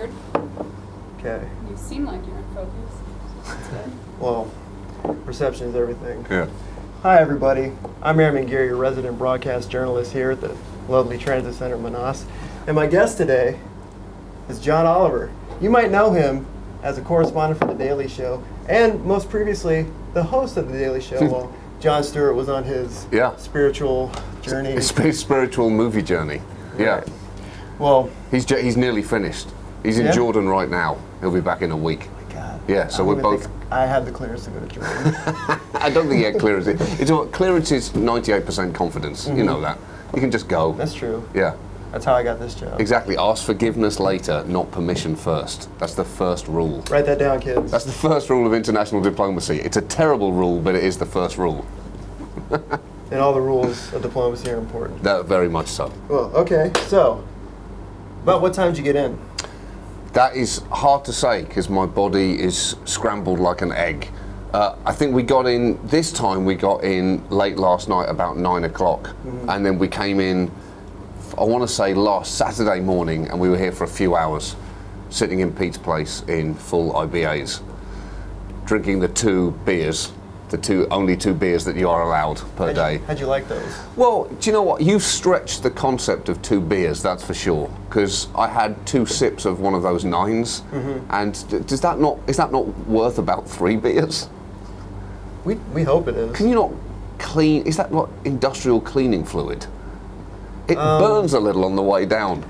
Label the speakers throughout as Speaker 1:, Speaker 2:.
Speaker 1: forward.
Speaker 2: Okay.
Speaker 1: You seem like you're in focus. That's good.
Speaker 2: Well, perception is everything.
Speaker 3: Yeah.
Speaker 2: Hi, everybody. I'm Airman Geary, your resident broadcast journalist here at the lovely Transitcentermanas. And my guest today is John Oliver. You might know him as a correspondent for The Daily Show, and most previously, the host of The Daily Show while Jon Stewart was on his spiritual journey.
Speaker 3: Spiritual movie journey. Yeah.
Speaker 2: Right. Well,
Speaker 3: he's nearly finished. He's in Jordan right now. He'll be back in a week.
Speaker 2: Oh my God.
Speaker 3: Yeah, so we're both.
Speaker 2: I had the clearance to go to Jordan.
Speaker 3: I don't think he had clearance. Clearance is 98% confidence. You know that. You can just go.
Speaker 2: That's true.
Speaker 3: Yeah.
Speaker 2: That's how I got this job.
Speaker 3: Exactly. Ask forgiveness later, not permission first. That's the first rule.
Speaker 2: Write that down, kids.
Speaker 3: That's the first rule of international diplomacy. It's a terrible rule, but it is the first rule.
Speaker 2: And all the rules of diplomacy are important.
Speaker 3: That very much so.
Speaker 2: Well, okay. So, about what time did you get in?
Speaker 3: That is hard to say because my body is scrambled like an egg. I think we got in late last night, about 9 o'clock, and then we came in, I want to say last Saturday morning, and we were here for a few hours, sitting in Pete's place in full IBAs, drinking the only two beers that you are allowed per day.
Speaker 2: How'd you like those?
Speaker 3: Well, do you know what? You've stretched the concept of 2 beers, that's for sure. Because I had 2 sips of one of those 9s, and is that not worth about 3 beers?
Speaker 2: We hope it is.
Speaker 3: Can you not clean? Is that not industrial cleaning fluid? It burns a little on the way down.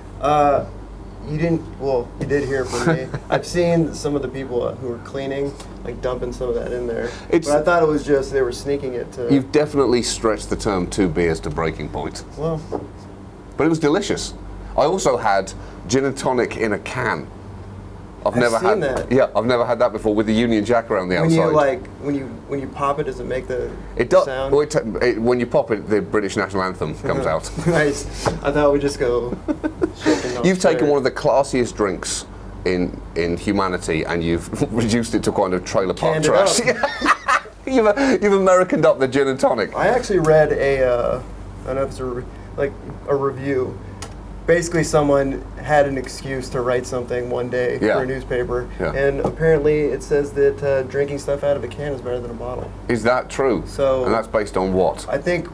Speaker 2: You didn't. Well, you did hear from me. I've seen some of the people who were cleaning, like dumping some of that in there. But I thought it was just they were sneaking it to.
Speaker 3: You've definitely stretched the term 2 beers to breaking point.
Speaker 2: Well,
Speaker 3: but it was delicious. I also had gin and tonic in a can. I've never had that. Yeah, I've never had that before with the Union Jack around the outside.
Speaker 2: When you pop it, does it make the sound?
Speaker 3: Well, when you pop it, the British national anthem comes out.
Speaker 2: Nice. I thought we'd just go.
Speaker 3: You've taken one of the classiest drinks in humanity, and you've reduced it to kind of trailer park trash. You've Americaned up the gin and tonic.
Speaker 2: I actually read I don't know if it's a review. Basically, someone had an excuse to write something one day for a newspaper, and apparently it says that drinking stuff out of a can is better than a bottle.
Speaker 3: Is that true?
Speaker 2: So,
Speaker 3: and that's based on what?
Speaker 2: I think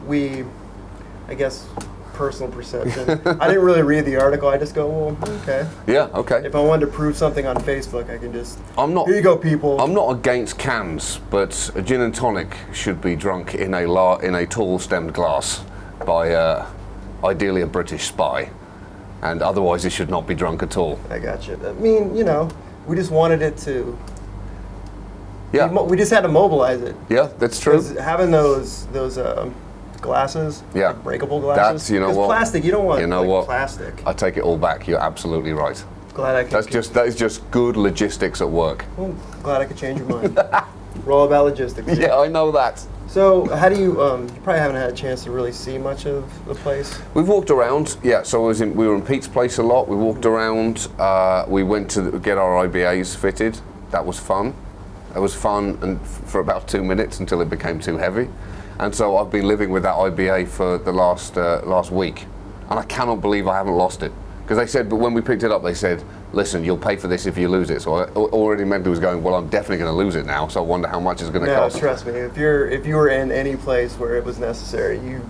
Speaker 2: I guess, personal perception. I didn't really read the article. I just go, well, okay.
Speaker 3: Yeah, okay.
Speaker 2: If I wanted to prove something on Facebook, I can just.
Speaker 3: Here
Speaker 2: you go, people.
Speaker 3: I'm not against cans, but a gin and tonic should be drunk in a tall stemmed glass by ideally a British spy. And otherwise it should not be drunk at all.
Speaker 2: I got you. I mean, we just wanted it to.
Speaker 3: Yeah.
Speaker 2: We just had to mobilize it.
Speaker 3: Yeah, that's true.
Speaker 2: Having those glasses, like breakable glasses.
Speaker 3: That's what.
Speaker 2: Plastic, you don't want plastic.
Speaker 3: I take it all back. You're absolutely right.
Speaker 2: Glad I could.
Speaker 3: That is just good logistics at work.
Speaker 2: Well, glad I could change your mind. We're all about logistics.
Speaker 3: Yeah, I know that.
Speaker 2: So, how do you probably haven't had a chance to really see much of the place?
Speaker 3: We've walked around, so we were in Pete's place a lot. We walked around, we went to get our IBAs fitted. That was fun. It was fun and for about 2 minutes until it became too heavy. And so I've been living with that IBA for the last week. And I cannot believe I haven't lost it. Because they said, but when we picked it up, they said, listen, you'll pay for this if you lose it. So I already mentally was going, well, I'm definitely going to lose it now, so I wonder how much it's going to cost.
Speaker 2: No, trust me. If you were in any place where it was necessary, you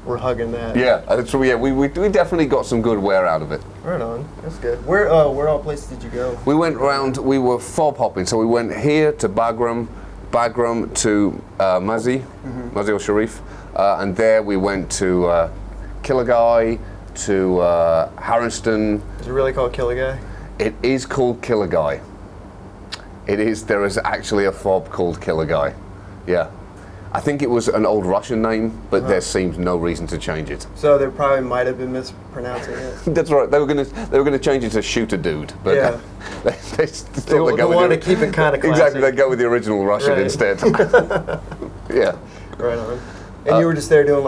Speaker 2: were hugging that.
Speaker 3: Yeah, so we definitely got some good wear out of it.
Speaker 2: Right on. That's good. Where all places did you go?
Speaker 3: We went around, we were fob hopping, so we went here to Bagram to Mazi al Sharif, and there we went to Killaguy, to Harriston.
Speaker 2: Is it really called Killaguy?
Speaker 3: It is called Killaguy. It is. There is actually a fob called Killaguy. Yeah, I think it was an old Russian name, but there seems no reason to change it.
Speaker 2: So they probably might have been mispronouncing it.
Speaker 3: That's right. They were gonna change it to Shoot a Dude, but
Speaker 2: they want to keep it kind of classic.
Speaker 3: Exactly. They go with the original Russian instead. Yeah.
Speaker 2: Right on. And you were just there doing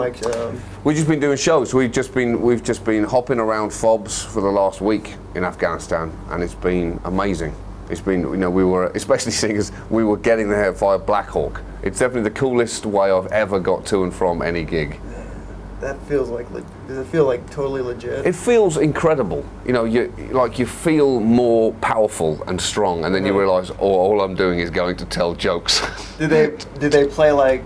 Speaker 3: We've just been doing shows. We've just been hopping around fobs for the last week in Afghanistan, and it's been amazing. It's been, we were, especially seeing as we were getting there via Black Hawk. It's definitely the coolest way I've ever got to and from any gig.
Speaker 2: That feels like Does it feel like totally legit?
Speaker 3: It feels incredible. You know, you feel more powerful and strong, and then you realise, all I'm doing is going to tell jokes.
Speaker 2: Did they play like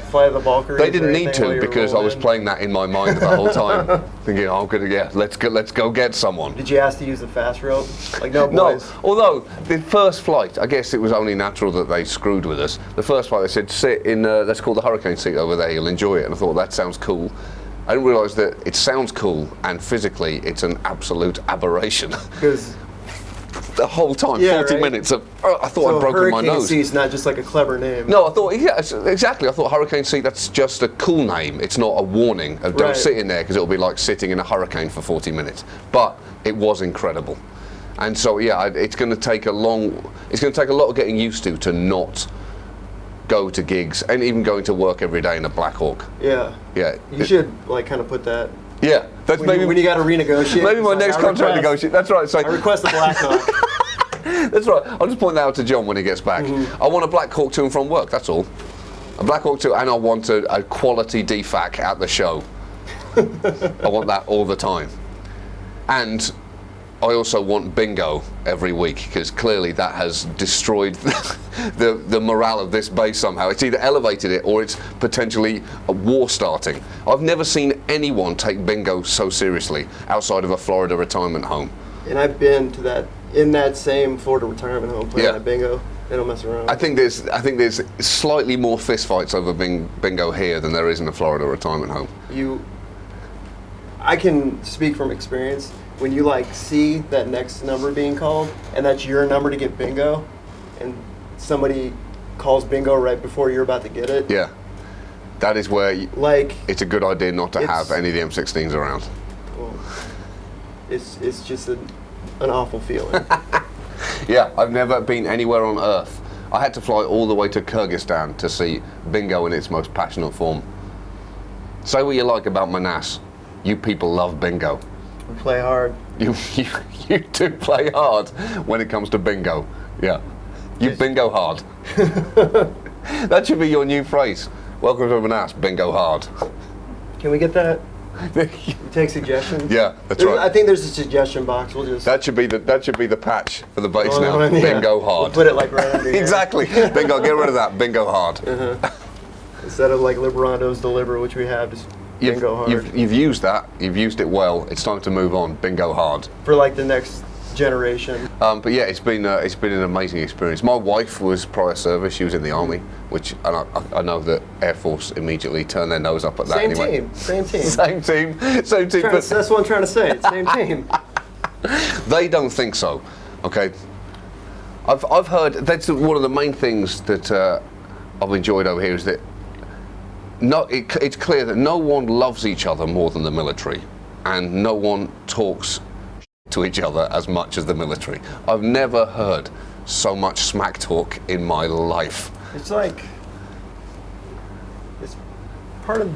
Speaker 2: Flight of the Valkyries?
Speaker 3: They didn't need to, because I was playing that in my mind the whole time, thinking, oh, I'm gonna let's go get someone.
Speaker 2: Did you ask to use the fast rope? Like, no, boys.
Speaker 3: No, although the first flight, I guess it was only natural that they screwed with us. The first flight, they said, sit in, that's called the hurricane seat over there, you'll enjoy it. And I thought, that sounds cool. I didn't realise that it sounds cool, and physically it's an absolute aberration.
Speaker 2: Because
Speaker 3: the whole time, 40 minutes of, I thought I'd broken my nose.
Speaker 2: Hurricane Seat's not just like a clever name.
Speaker 3: No, I thought, yeah, exactly. I thought Hurricane Seat, that's just a cool name. It's not a warning of don't sit in there, because it'll be like sitting in a hurricane for 40 minutes. But it was incredible. And so, yeah, it's going to take a lot of getting used to not go to gigs and even going to work every day in a Black Hawk.
Speaker 2: Yeah.
Speaker 3: Yeah.
Speaker 2: You should like kind of put that.
Speaker 3: Yeah, that's
Speaker 2: when you got to renegotiate.
Speaker 3: Maybe my next contract negotiation. That's right. So
Speaker 2: I request a Black Hawk.
Speaker 3: That's right. I'll just point that out to John when he gets back. I want a Black Hawk to and from work. That's all. A Black Hawk to, and I want a quality DFAC at the show. I want that all the time. And I also want bingo every week, because clearly that has destroyed the morale of this base somehow. It's either elevated it or it's potentially a war starting. I've never seen anyone take bingo so seriously outside of a Florida retirement home.
Speaker 2: And I've been to in that same Florida retirement home playing that bingo. They don't mess around.
Speaker 3: I think there's slightly more fistfights over bingo here than there is in a Florida retirement home.
Speaker 2: I can speak from experience. When you like see that next number being called, and that's your number to get bingo, and somebody calls bingo right before you're about to get it.
Speaker 3: Yeah, that is where it's a good idea not to have any of the M16s around.
Speaker 2: Well, it's just an awful feeling.
Speaker 3: Yeah, I've never been anywhere on Earth. I had to fly all the way to Kyrgyzstan to see bingo in its most passionate form. Say what you like about Manas, you people love bingo.
Speaker 2: We play hard.
Speaker 3: You do play hard when it comes to bingo. Yeah. You bingo hard. That should be your new phrase. Welcome to Manas, bingo hard.
Speaker 2: Can we get that? We take suggestions?
Speaker 3: Yeah, that's right.
Speaker 2: I think there's a suggestion box. We'll just
Speaker 3: That should be the patch for the base now. Bingo hard.
Speaker 2: We'll put it like right under here.
Speaker 3: Exactly. Bingo, get rid of that. Bingo hard.
Speaker 2: Instead of like Liberando's deliver, which we have, just bingo hard.
Speaker 3: You've used that. You've used it well. It's time to move on. Bingo hard.
Speaker 2: For like the next generation.
Speaker 3: But yeah, it's been an amazing experience. My wife was prior service. She was in the army, which I know that Air Force immediately turned their nose up at that.
Speaker 2: Same team.
Speaker 3: Same team.
Speaker 2: But that's what I'm trying to say. Same team.
Speaker 3: They don't think so. Okay. I've heard that's one of the main things that I've enjoyed over here is that it's clear that no one loves each other more than the military, and no one talks to each other as much as the military. I've never heard so much smack talk in my life.
Speaker 2: It's like it's part of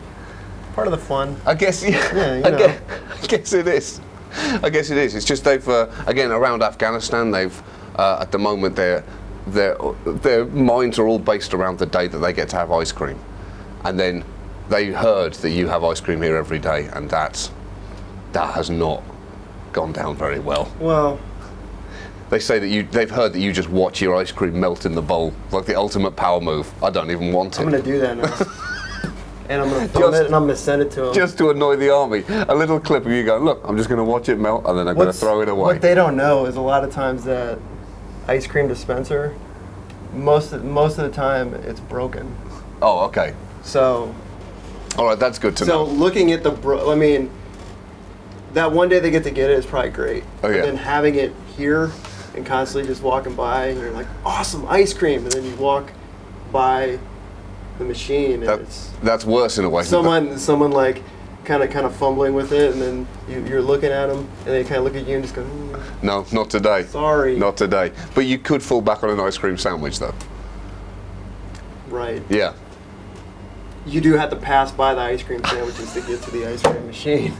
Speaker 2: the fun.
Speaker 3: I guess, yeah. I guess it is. It's just they've again around Afghanistan. They've at the moment their minds are all based around the day that they get to have ice cream, and then they heard that you have ice cream here every day, and that has not gone down very well.
Speaker 2: Well,
Speaker 3: they say that they've heard that you just watch your ice cream melt in the bowl, like the ultimate power move. I don't even want it.
Speaker 2: I'm going to do that now. And I'm going to film it and I'm going to send it to them.
Speaker 3: Just to annoy the army. A little clip of you going, look, I'm just going to watch it melt, and then I'm going to throw it away.
Speaker 2: What they don't know is a lot of times that ice cream dispenser, most of the time, it's broken.
Speaker 3: Oh, okay.
Speaker 2: So...
Speaker 3: All right, that's good to know.
Speaker 2: So looking at that one day they get to get it is probably great.
Speaker 3: Oh, yeah.
Speaker 2: And then having it here and constantly just walking by and you're like, awesome, ice cream. And then you walk by the machine and
Speaker 3: that's worse in a way.
Speaker 2: Someone like kind of fumbling with it, and then you're looking at them and they kind of look at you and just go,
Speaker 3: no, not today.
Speaker 2: Sorry.
Speaker 3: Not today. But you could fall back on an ice cream sandwich though.
Speaker 2: Right.
Speaker 3: Yeah.
Speaker 2: You do have to pass by the ice cream sandwiches to get to the ice cream machine.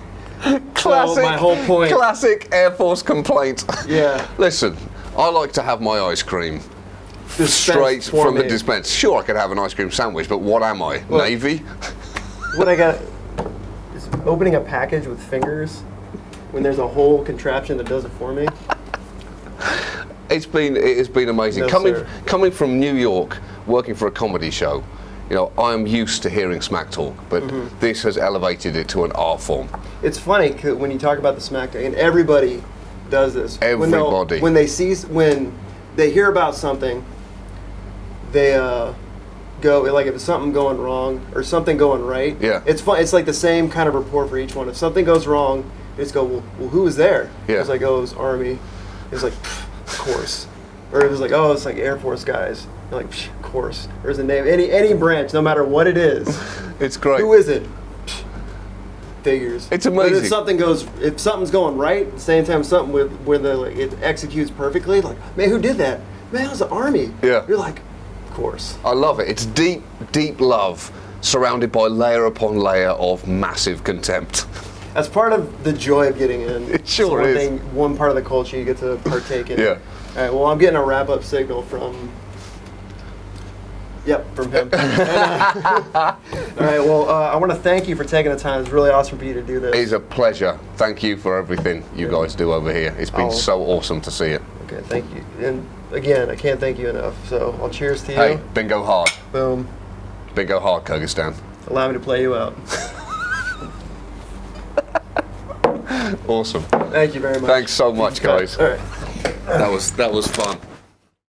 Speaker 3: Classic.
Speaker 2: So my whole point.
Speaker 3: Classic Air Force complaint.
Speaker 2: Yeah.
Speaker 3: Listen, I like to have my ice cream straight from the dispense. Sure, I could have an ice cream sandwich, but what am I? Well, Navy?
Speaker 2: What I got opening a package with fingers when there's a whole contraption that does it for me.
Speaker 3: It has been amazing.
Speaker 2: No,
Speaker 3: coming from New York, working for a comedy show, you know, I am used to hearing smack talk, but this has elevated it to an art form.
Speaker 2: It's funny 'cause when you talk about the smack talk, and everybody does this.
Speaker 3: Everybody.
Speaker 2: When they hear about something, they go like if it's something going wrong or something going right.
Speaker 3: Yeah.
Speaker 2: It's fun. It's like the same kind of report for each one. If something goes wrong, they just go, well, who was there?
Speaker 3: Yeah.
Speaker 2: It's like, oh, it was Army. It's like, of course. Or it was like, oh, it's like Air Force guys. You're like, of course. There's a name. Any branch, no matter what it is.
Speaker 3: It's great.
Speaker 2: Who is it? Figures.
Speaker 3: It's amazing.
Speaker 2: But if something's going right, at the same time something where it executes perfectly, like, man, who did that? Man, it was the Army.
Speaker 3: Yeah.
Speaker 2: You're like, of course.
Speaker 3: I love it. It's deep, deep love surrounded by layer upon layer of massive contempt.
Speaker 2: That's part of the joy of getting in.
Speaker 3: It sure
Speaker 2: It's
Speaker 3: is.
Speaker 2: one part of the culture you get to partake in.
Speaker 3: Yeah.
Speaker 2: All right, well, I'm getting a wrap-up signal from him. All right, well, I want to thank you for taking the time. It's really awesome for you to do this.
Speaker 3: It's a pleasure. Thank you for everything you guys do over here. It's been so awesome to see it.
Speaker 2: Okay, thank you. And again, I can't thank you enough. So I'll cheers to you.
Speaker 3: Hey, bingo hard.
Speaker 2: Boom.
Speaker 3: Bingo hard, Kyrgyzstan.
Speaker 2: Allow me to play you out.
Speaker 3: Awesome.
Speaker 2: Thank you very much.
Speaker 3: Thanks so much, guys.
Speaker 2: All right.
Speaker 3: That was fun.